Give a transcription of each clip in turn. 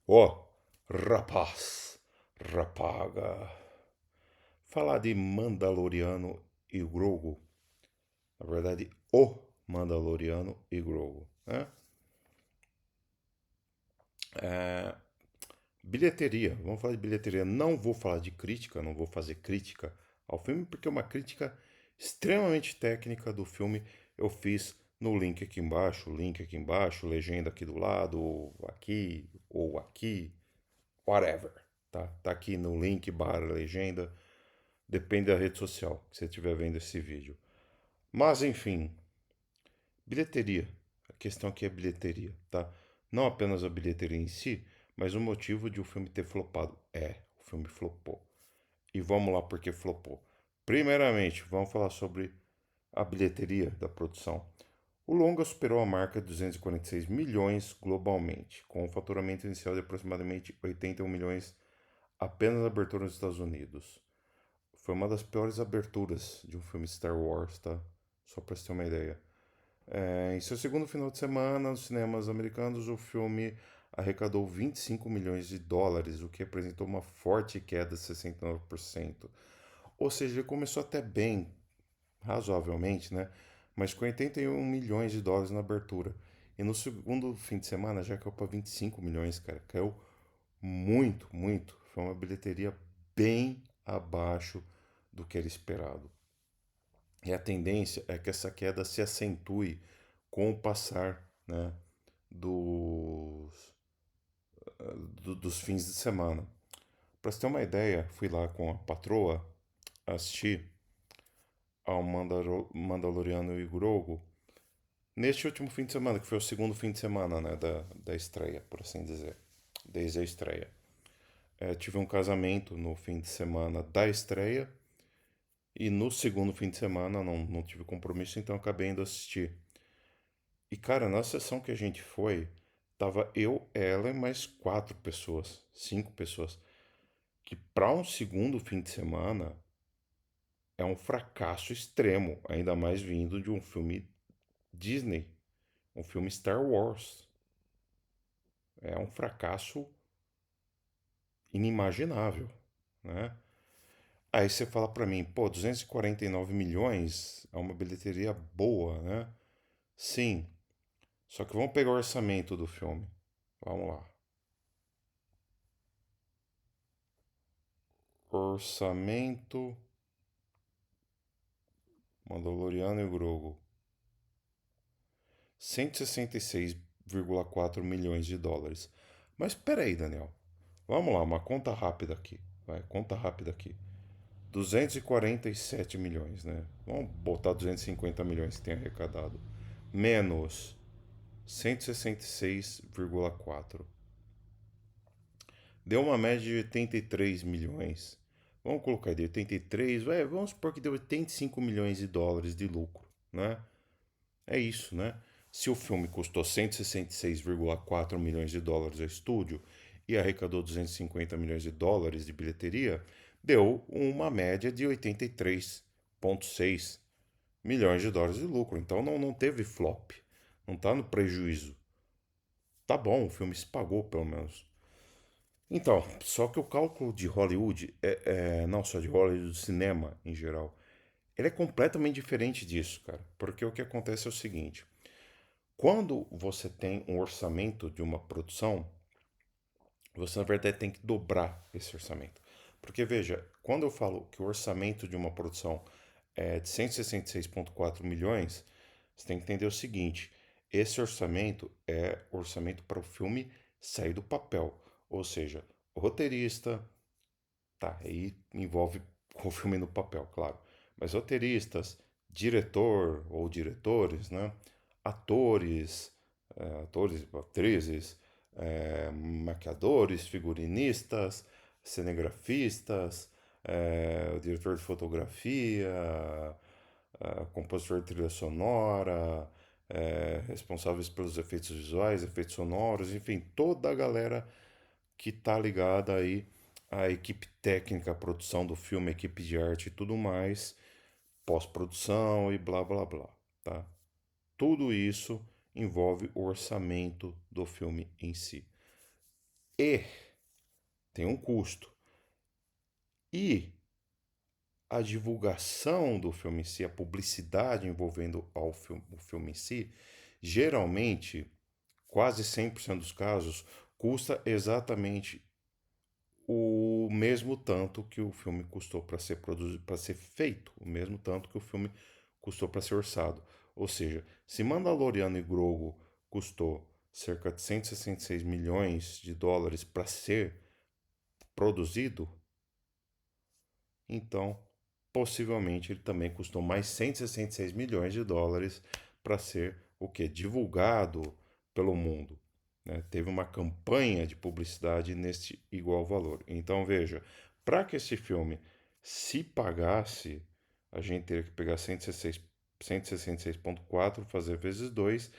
Ó, rapaz, rapaga. Falar de Mandaloriano e Grogu. Na verdade, o Mandaloriano e Grogu, né? Bilheteria, vamos falar de bilheteria. Não vou falar de crítica, não vou fazer crítica ao filme, porque é uma crítica extremamente técnica do filme. Eu fiz no link aqui embaixo, legenda aqui do lado, ou aqui, whatever. Tá aqui no link barra legenda, depende da rede social que você estiver vendo esse vídeo. Mas enfim, bilheteria. A questão aqui é bilheteria, tá? Não apenas a bilheteria em si, mas o motivo de o filme ter flopado. O filme flopou. E vamos lá porque flopou. Primeiramente, vamos falar sobre a bilheteria da produção. O longa superou a marca de 246 milhões globalmente, com um faturamento inicial de aproximadamente 81 milhões apenas na abertura nos Estados Unidos. Foi uma das piores aberturas de um filme Star Wars, tá? Só pra você ter uma ideia. Em seu segundo final de semana nos cinemas americanos, o filme arrecadou 25 milhões de dólares, o que representou uma forte queda de 69%. Ou seja, ele começou até bem, razoavelmente, né? Mas com 81 milhões de dólares na abertura. E no segundo fim de semana já caiu para 25 milhões, cara. Caiu muito, muito. Foi uma bilheteria bem abaixo do que era esperado. E a tendência é que essa queda se acentue com o passar, né, dos, dos fins de semana. Para você ter uma ideia, fui lá com a patroa assistir ao Mandaloriano e Grogu neste último fim de semana, que foi o segundo fim de semana, né, da estreia, por assim dizer, desde a estreia. Tive um casamento no fim de semana da estreia e no segundo fim de semana não tive compromisso, então acabei indo assistir. E cara, na sessão que a gente foi, tava eu, ela e mais quatro pessoas, cinco pessoas, que para um segundo fim de semana é um fracasso extremo, ainda mais vindo de um filme Disney, um filme Star Wars. É um fracasso inimaginável, né? Aí você fala pra mim, pô, 249 milhões é uma bilheteria boa, né? Sim, só que vamos pegar o orçamento do filme. Vamos lá. Orçamento Mandaloriano e Grogu. 166,4 milhões de dólares. Mas peraí, Daniel. Vamos lá, uma conta rápida aqui. Vai, conta rápida aqui. 247 milhões, né? Vamos botar 250 milhões que tem arrecadado. Menos 166,4. Deu uma média de 83 milhões. Vamos colocar aí de 83, vamos supor que deu 85 milhões de dólares de lucro, né? É isso, né? Se o filme custou 166,4 milhões de dólares ao estúdio e arrecadou 250 milhões de dólares de bilheteria, deu uma média de 83,6 milhões de dólares de lucro. Então não teve flop, não está no prejuízo. Tá bom, o filme se pagou pelo menos. Então, só que o cálculo de Hollywood, não só de Hollywood, do cinema em geral, ele é completamente diferente disso, cara. Porque o que acontece é o seguinte: quando você tem um orçamento de uma produção, você na verdade tem que dobrar esse orçamento. Porque veja, quando eu falo que o orçamento de uma produção é de 166,4 milhões, você tem que entender o seguinte: esse orçamento é orçamento para o filme sair do papel. Ou seja, o roteirista, tá, aí envolve o filme no papel, claro. Mas roteiristas, diretor ou diretores, né? Atores, atores, atrizes, maquiadores, figurinistas, cinegrafistas, o diretor de fotografia, compositor de trilha sonora, responsáveis pelos efeitos visuais, efeitos sonoros, enfim, toda a galera que tá ligada aí à equipe técnica, à produção do filme, equipe de arte e tudo mais, pós-produção e blá blá blá, tá? Tudo isso envolve o orçamento do filme em si. E tem um custo. E a divulgação do filme em si, a publicidade envolvendo o filme em si, geralmente, quase 100% dos casos, custa exatamente o mesmo tanto que o filme custou para ser produzido, para ser feito, o mesmo tanto que o filme custou para ser orçado. Ou seja, se Mandaloriano e Grogu custou cerca de 166 milhões de dólares para ser produzido, então possivelmente ele também custou mais 166 milhões de dólares para ser o que? Divulgado pelo mundo. Né? Teve uma campanha de publicidade neste igual valor. Então veja, para que esse filme se pagasse, a gente teria que pegar 166,4 fazer vezes 2,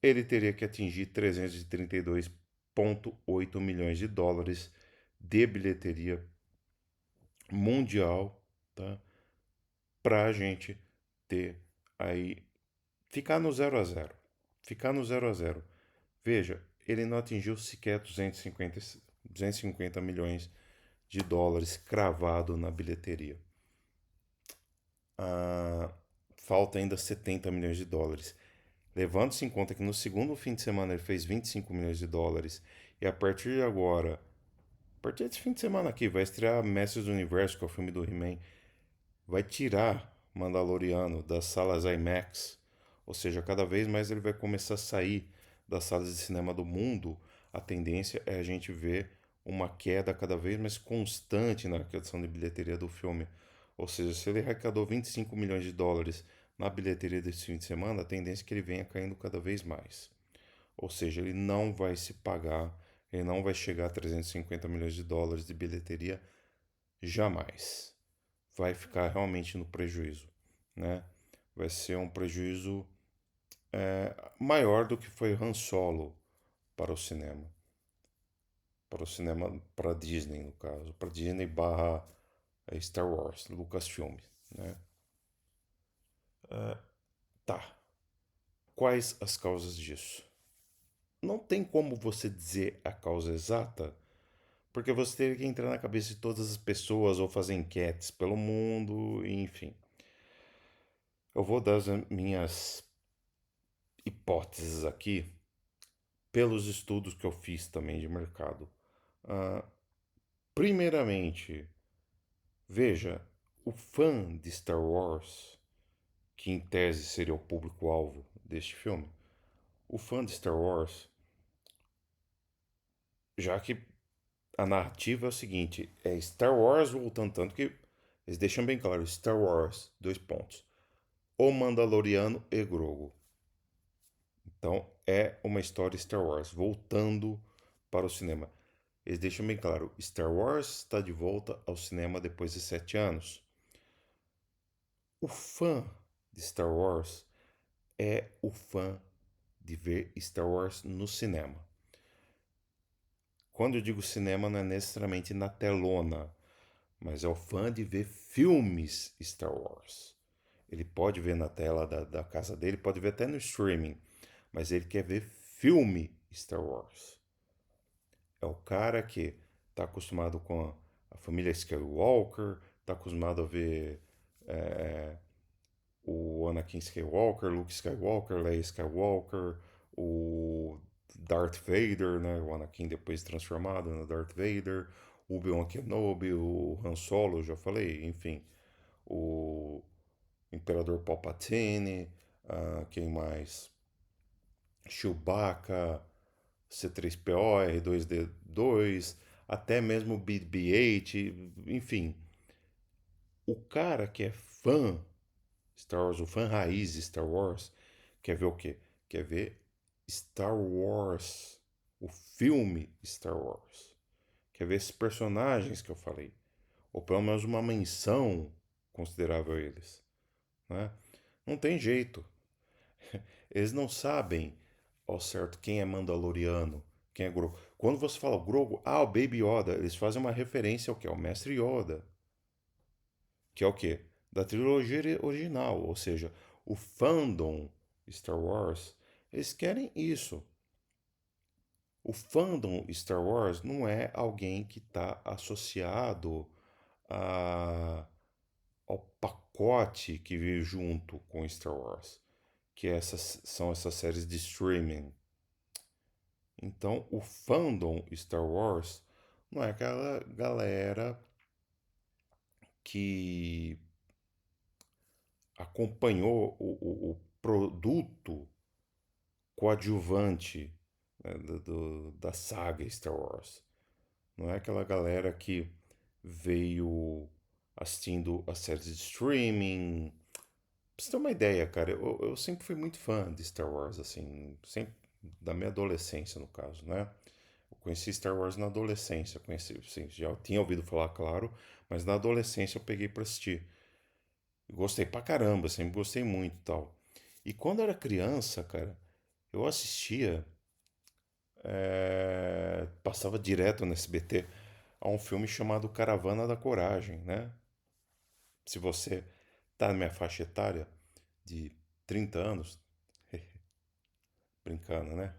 ele teria que atingir 332,8 milhões de dólares de bilheteria mundial, tá? Para a gente ter aí, ficar no 0 a 0, ficar no 0 a 0. Veja, ele não atingiu sequer 250 milhões de dólares cravado na bilheteria. Falta ainda 70 milhões de dólares. Levando-se em conta que no segundo fim de semana ele fez 25 milhões de dólares e a partir de agora, a partir desse fim de semana aqui, vai estrear Mestres do Universo, que é o filme do He-Man, vai tirar Mandaloriano das salas IMAX, ou seja, cada vez mais ele vai começar a sair das salas de cinema do mundo. A tendência é a gente ver uma queda cada vez mais constante na questão de bilheteria do filme. Ou seja, se ele arrecadou 25 milhões de dólares na bilheteria desse fim de semana, a tendência é que ele venha caindo cada vez mais. Ou seja, ele não vai se pagar, ele não vai chegar a 350 milhões de dólares de bilheteria jamais. Vai ficar realmente no prejuízo, né? Vai ser um prejuízo maior do que foi Han Solo para o cinema. Para o cinema, para a Disney, no caso. Para Disney barra Star Wars, Lucasfilm, né? Tá. Quais as causas disso? Não tem como você dizer a causa exata, porque você teria que entrar na cabeça de todas as pessoas ou fazer enquetes pelo mundo, enfim. Eu vou dar as minhas hipóteses aqui pelos estudos que eu fiz também de mercado. Ah, Primeiramente, veja, o fã de Star Wars, que em tese seria o público-alvo deste filme, o fã de Star Wars, já que a narrativa é o seguinte, é Star Wars voltando, tanto que eles deixam bem claro, Star Wars, dois pontos, O Mandaloriano e Grogu. Então, é uma história Star Wars voltando para o cinema. Eles deixam bem claro, Star Wars está de volta ao cinema depois de 7 anos. O fã de Star Wars é o fã de ver Star Wars no cinema. Quando eu digo cinema, não é necessariamente na telona, mas é o fã de ver filmes Star Wars. Ele pode ver na tela da casa dele, pode ver até no streaming, mas ele quer ver filme Star Wars. É o cara que está acostumado com a família Skywalker, está acostumado a ver o Anakin Skywalker, Luke Skywalker, Leia Skywalker, o Darth Vader, né? O Anakin depois transformado no Darth Vader, o Obi-Wan Kenobi, o Han Solo, eu já falei, enfim, o Imperador Palpatine, quem mais? Chewbacca, C3PO, R2D2, até mesmo BB-8, enfim. O cara que é fã Star Wars, o fã raiz de Star Wars, quer ver o quê? Quer ver Star Wars, o filme Star Wars. Quer ver esses personagens que eu falei. Ou pelo menos uma menção considerável a eles. Né? Não tem jeito. Eles não sabem ao certo quem é Mandaloriano, quem é Grogu. Quando você fala Grogu, o Baby Yoda, eles fazem uma referência ao que? Ao Mestre Yoda. Que é o quê? Da trilogia original, ou seja, o fandom Star Wars, eles querem isso. O fandom Star Wars não é alguém que está associado a, ao pacote que veio junto com Star Wars, que são essas séries de streaming. Então, o fandom Star Wars não é aquela galera que acompanhou o produto coadjuvante, né, da saga Star Wars. Não é aquela galera que veio assistindo as séries de streaming. Pra você ter uma ideia, cara, eu sempre fui muito fã de Star Wars, assim, sempre, da minha adolescência, no caso, né? Eu conheci Star Wars na adolescência, conheci, assim, já tinha ouvido falar, claro, mas na adolescência eu peguei pra assistir. Gostei pra caramba, sempre gostei muito e tal. E quando eu era criança, cara, eu assistia, passava direto no SBT, a um filme chamado Caravana da Coragem, né? Se você tá na minha faixa etária de 30 anos, brincando, né?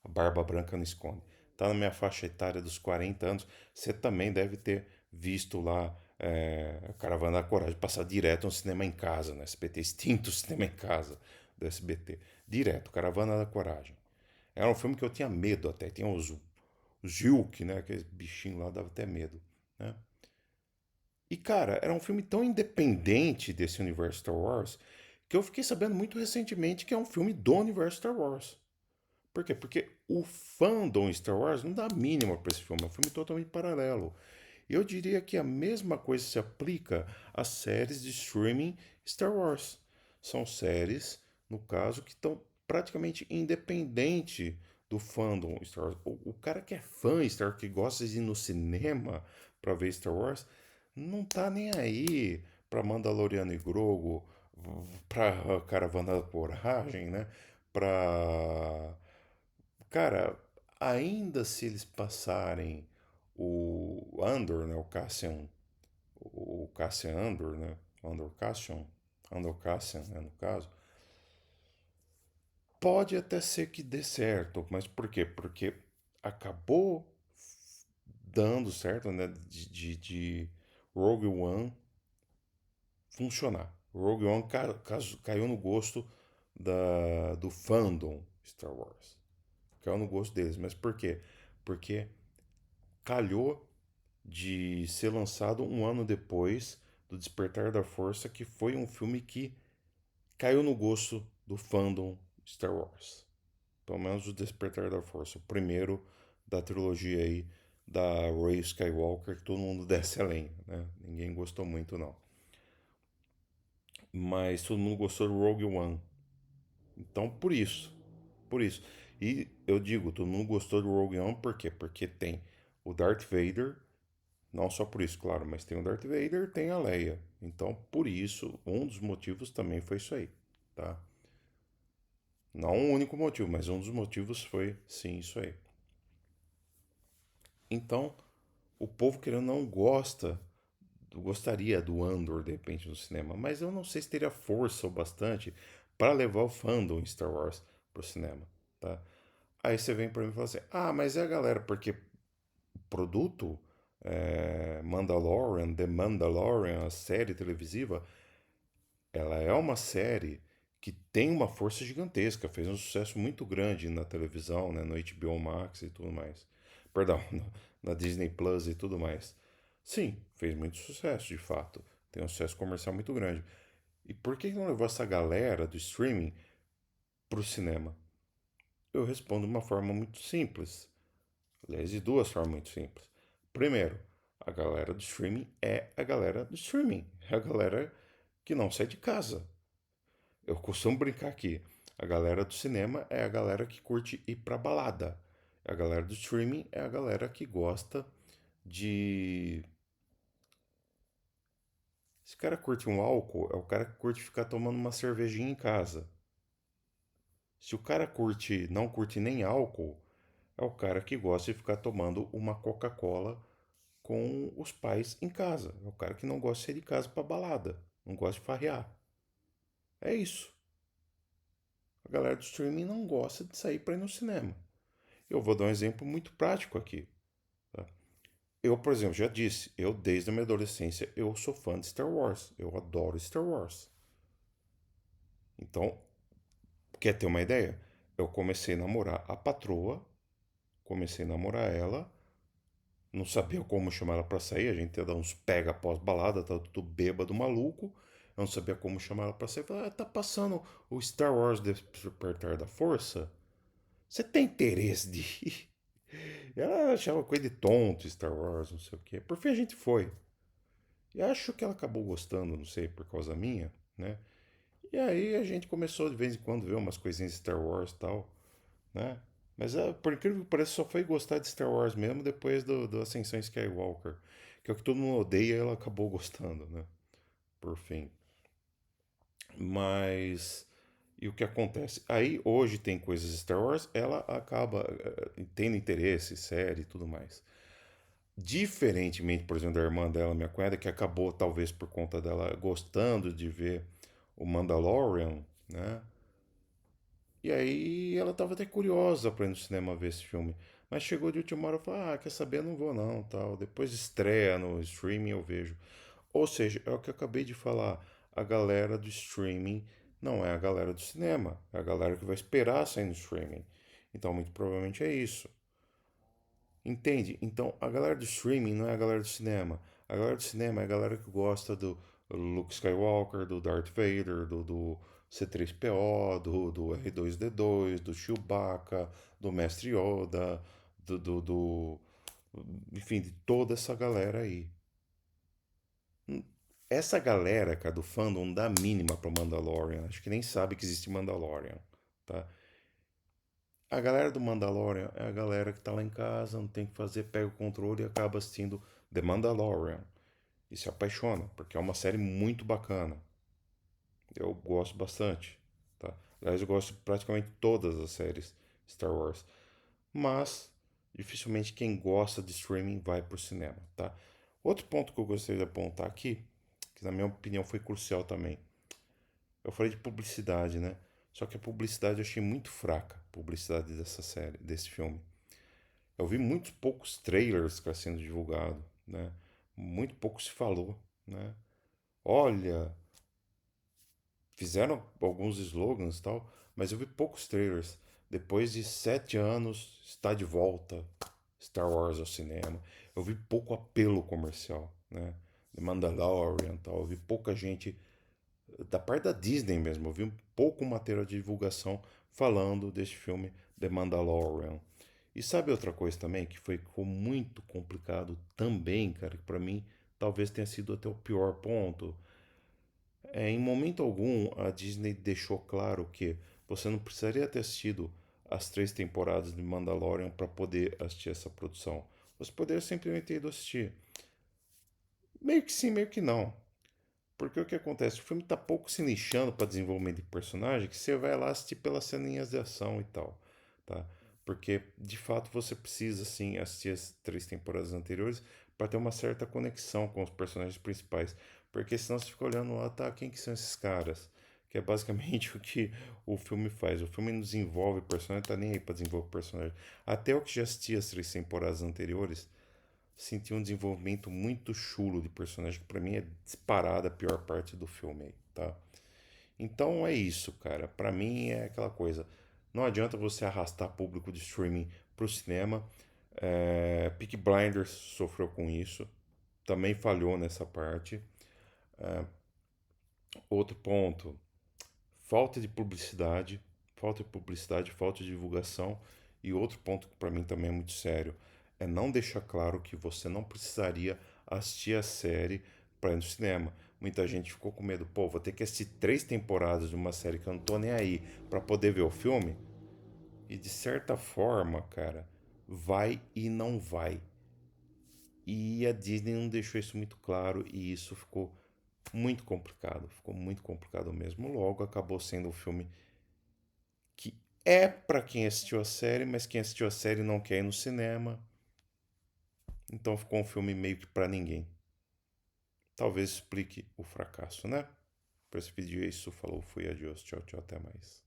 A barba branca não esconde. Tá na minha faixa etária dos 40 anos, você também deve ter visto lá Caravana da Coragem passar direto no cinema em casa, no SBT, extinto cinema em casa do SBT. Direto, Caravana da Coragem. Era um filme que eu tinha medo até, tinha os Hulk, né? Aqueles bichinhos lá, dava até medo, né? E cara, era um filme tão independente desse universo Star Wars que eu fiquei sabendo muito recentemente que é um filme do universo Star Wars. Por quê? Porque o fandom Star Wars não dá a mínima para esse filme, é um filme totalmente paralelo. Eu diria que a mesma coisa se aplica às séries de streaming Star Wars. São séries, no caso, que estão praticamente independente do fandom Star Wars. O cara que é fã Star Wars, que gosta de ir no cinema para ver Star Wars, não tá nem aí para Mandaloriano e Grogu, para Caravana da Coragem, né? Para Cara, ainda se eles passarem o Andor, né, o Cassian Andor, né, Andor Cassian, né, no caso, pode até ser que dê certo, mas por quê? Porque acabou dando certo, né, de Rogue One funcionar. Rogue One caiu no gosto do fandom Star Wars. Caiu no gosto deles, mas por quê? Porque calhou de ser lançado um ano depois do Despertar da Força, que foi um filme que caiu no gosto do fandom Star Wars. Pelo menos o Despertar da Força, o primeiro da trilogia aí da Rey Skywalker, que todo mundo desce além, né? Ninguém gostou muito não. Mas todo mundo gostou do Rogue One. Então, por isso. E eu digo, todo mundo gostou do Rogue One por quê? Porque tem o Darth Vader. Não só por isso, claro, mas tem o Darth Vader, tem a Leia. Então, por isso, um dos motivos também foi isso aí, tá? Não o único motivo, mas um dos motivos foi sim isso aí. Então, o povo querendo não gostaria do Andor de repente no cinema, mas eu não sei se teria força o bastante para levar o fandom Star Wars pro cinema, tá? Aí você vem para mim e fala assim: "Ah, mas é a galera porque o produto Mandalorian, The Mandalorian, a série televisiva, ela é uma série que tem uma força gigantesca, fez um sucesso muito grande na televisão, né, no HBO Max e tudo mais. Perdão, na Disney Plus e tudo mais. Sim, fez muito sucesso, de fato. Tem um sucesso comercial muito grande. E por que não levou essa galera do streaming para o cinema? Eu respondo de uma forma muito simples. Aliás, de duas formas muito simples. Primeiro, a galera do streaming é a galera do streaming. É a galera que não sai de casa. Eu costumo brincar aqui. A galera do cinema é a galera que curte ir pra balada. A galera do streaming é a galera que gosta de. Se o cara curte um álcool, é o cara que curte ficar tomando uma cervejinha em casa. Se o cara não curte nem álcool, é o cara que gosta de ficar tomando uma Coca-Cola com os pais em casa. É o cara que não gosta de sair de casa pra balada, não gosta de farrear. É isso. A galera do streaming não gosta de sair para ir no cinema. Eu vou dar um exemplo muito prático aqui. Tá? Eu, por exemplo, já disse, eu desde a minha adolescência eu sou fã de Star Wars. Eu adoro Star Wars. Então, quer ter uma ideia? Eu comecei a namorar a patroa, comecei a namorar ela, não sabia como chamar ela pra sair, a gente ia dar uns pega após balada, tava tudo bêbado, maluco. Eu não sabia como chamar ela pra sair. Eu falei, tá passando o Star Wars Despertar da Força? Você tem interesse de ir? Ela achava coisa de tonto Star Wars, não sei o quê. Por fim a gente foi. E acho que ela acabou gostando, não sei, por causa minha, né? E aí a gente começou de vez em quando ver umas coisinhas de Star Wars e tal, né? Mas por incrível que pareça, só foi gostar de Star Wars mesmo depois do Ascensão Skywalker. Que é o que todo mundo odeia e ela acabou gostando, né? Por fim. Mas. E o que acontece? Aí hoje tem coisas de Star Wars, ela acaba tendo interesse, série e tudo mais. Diferentemente, por exemplo, da irmã dela, minha cunhada, que acabou, talvez por conta dela gostando de ver o Mandalorian, né? E aí ela estava até curiosa para ir no cinema ver esse filme. Mas chegou de última hora e falou: Ah, quer saber? Eu não vou não, tal. Depois estreia no streaming eu vejo. Ou seja, é o que eu acabei de falar. A galera do streaming não é a galera do cinema. É a galera que vai esperar sair no streaming. Então, muito provavelmente é isso. Entende? Então, a galera do streaming não é a galera do cinema. A galera do cinema é a galera que gosta do Luke Skywalker, do Darth Vader, do C3PO, do R2D2, do Chewbacca, do Mestre Yoda, do, do, do- enfim, de toda essa galera aí. Essa galera, cara, do fandom dá mínima pro Mandalorian. Acho que nem sabe que existe Mandalorian, tá? A galera do Mandalorian é a galera que tá lá em casa, não tem o que fazer, pega o controle e acaba assistindo The Mandalorian. E se apaixona, porque é uma série muito bacana. Eu gosto bastante, tá? Aliás, eu gosto de praticamente todas as séries Star Wars. Mas, dificilmente quem gosta de streaming vai pro cinema, tá? Outro ponto que eu gostaria de apontar aqui, que na minha opinião foi crucial também. Eu falei de publicidade, né? Só que a publicidade eu achei muito fraca, a publicidade dessa série, desse filme. Eu vi muitos poucos trailers que sendo divulgado, né? Muito pouco se falou, né? Olha, fizeram alguns slogans e tal, mas eu vi poucos trailers. Depois de 7 anos, está de volta Star Wars ao cinema. Eu vi pouco apelo comercial, né? The Mandalorian e tal. Eu vi pouca gente da parte da Disney mesmo. Eu vi um pouco material de divulgação falando desse filme The Mandalorian. E sabe outra coisa também que ficou muito complicado também, cara, que pra mim talvez tenha sido até o pior ponto. Em momento algum a Disney deixou claro que você não precisaria ter assistido as 3 temporadas de Mandalorian para poder assistir essa produção. Você poderia simplesmente ter ido assistir. Meio que sim, meio que não. Porque o que acontece? O filme tá pouco se lixando para desenvolvimento de personagem que você vai lá assistir pelas ceninhas de ação e tal, tá? Porque de fato você precisa sim assistir as 3 temporadas anteriores para ter uma certa conexão com os personagens principais, porque senão você fica olhando lá, tá, quem que são esses caras? Que é basicamente o que o filme faz. O filme não desenvolve personagem, tá nem aí para desenvolver personagem. Até eu que já assisti as 3 temporadas anteriores, senti um desenvolvimento muito chulo de personagem, que pra mim é disparada a pior parte do filme aí, tá? Então é isso, cara. Pra mim é aquela coisa. Não adianta você arrastar público de streaming pro cinema. Peaky Blinders sofreu com isso. Também falhou nessa parte. Outro ponto, falta de publicidade, falta de divulgação. E outro ponto que para mim também é muito sério é não deixar claro que você não precisaria assistir a série para ir no cinema. Muita gente ficou com medo, pô, vou ter que assistir 3 temporadas de uma série que eu não tô nem aí para poder ver o filme. E de certa forma, cara, vai e não vai. E a Disney não deixou isso muito claro e isso ficou muito complicado mesmo. Logo acabou sendo um filme que é para quem assistiu a série, mas quem assistiu a série não quer ir no cinema. Então ficou um filme meio que para ninguém. Talvez explique o fracasso, né? Para esse vídeo é isso. Falou, fui, adiós, tchau, tchau, até mais.